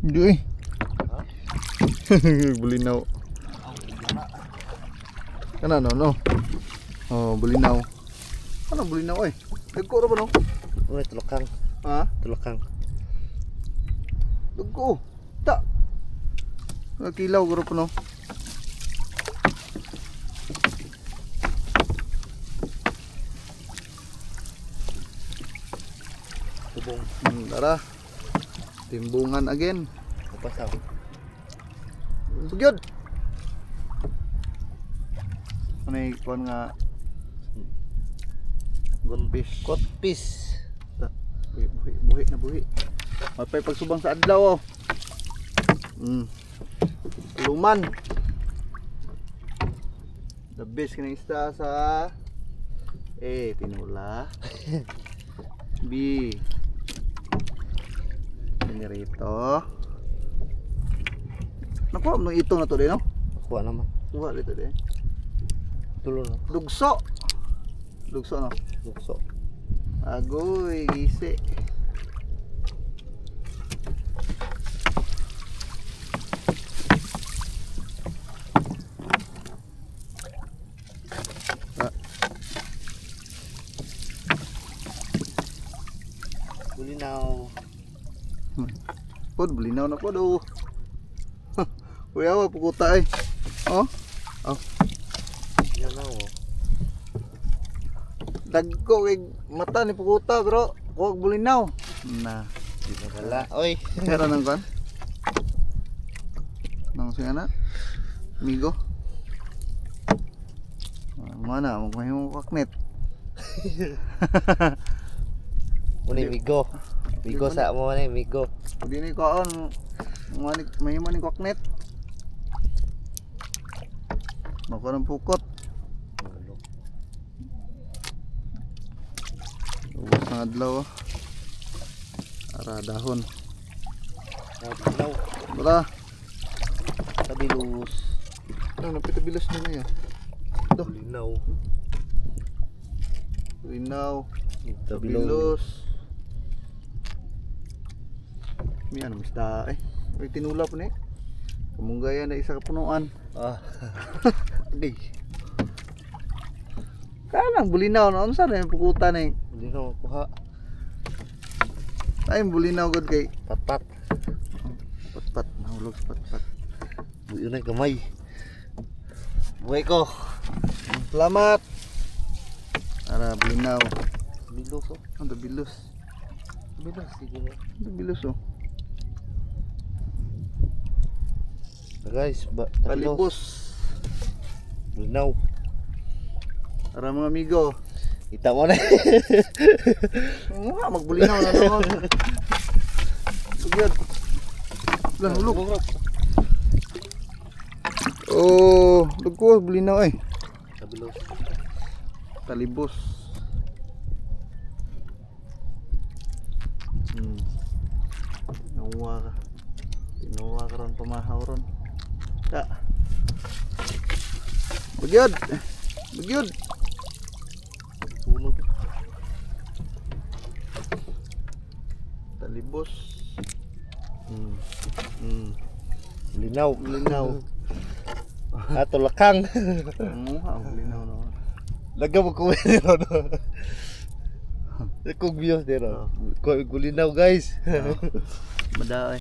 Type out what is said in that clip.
Hindi eh. Bulinaw. Kana no. Oh, bulinaw. Ano bulinaw eh? Dagko ra ba no? Uy, tulokang. Ha? Tulokang. Dagko. Ta. Kilaw garo pa no. Tubong. Tara. Timbungan again. Kapasaw. Bugyod. Ano yung kuhan nga goldfish. Kotpis. Buhi na buhi. Mapay pagsubang sa adlaw oh. Luman. The best kina isda sa A. Tinula. B. Pinirito. Nakuha mo ng ito na to din no? Kuha naman. Kuha dito din. Tulo na. Lugso. Lugso no? Lukso. Agoy, gisi. Bulinaw. Pod, bulinaw na po do. Kuya, pukuta eh. Oh, Yan na oh. dagko kay mata ni pukuta bro. Huwag bulinaw. Na. Di na wala. Oy. Meron ng kan? Nang siya na? Migo? Mana? Magmahimong kaknet. Muna migo. Migo sa mo na migo. Hindi ni kaon. Mahimong ni kaknet. Mako ng pukot. Ubos ng adlaw. Ara dahon. Bulinaw. Wala. Tabilus. Ano napitabilas na niya? Bulinaw. Linaw. Tabilus. Tabilos. May ano mista eh. May tinula po ni. Kamunggaya na isa kapunuan. Ah. Di. Kanang bulinaw na unsa na yung pukutan eh. Bulinaw kuha. Ay bulinaw gud kay Patpat. patpat nahulog sa patpat. Buyo na gamay. Buhay ko. Salamat. Ara bulinaw. Bilus oh. Ang tabilos. Bilus sige na. Ang tabilos oh. Guys, Talibos. Bulinaw. Ara mga amigo. Kita mo na. Oo nga, magbulinaw na naman. Sugyat. Lang hulog. Oh, dagko bulinaw eh. Tabilus. Talibos. Tinuwa ka ron pamahaw ron. Ta. Bagyod. Bagyod. Sunog. Talibos. Bulinaw. Bulinaw. Ato lakang. Ang bulinaw naman. Laga mo kuwi nila no. Kung views dito. Bulinaw guys. Madaay.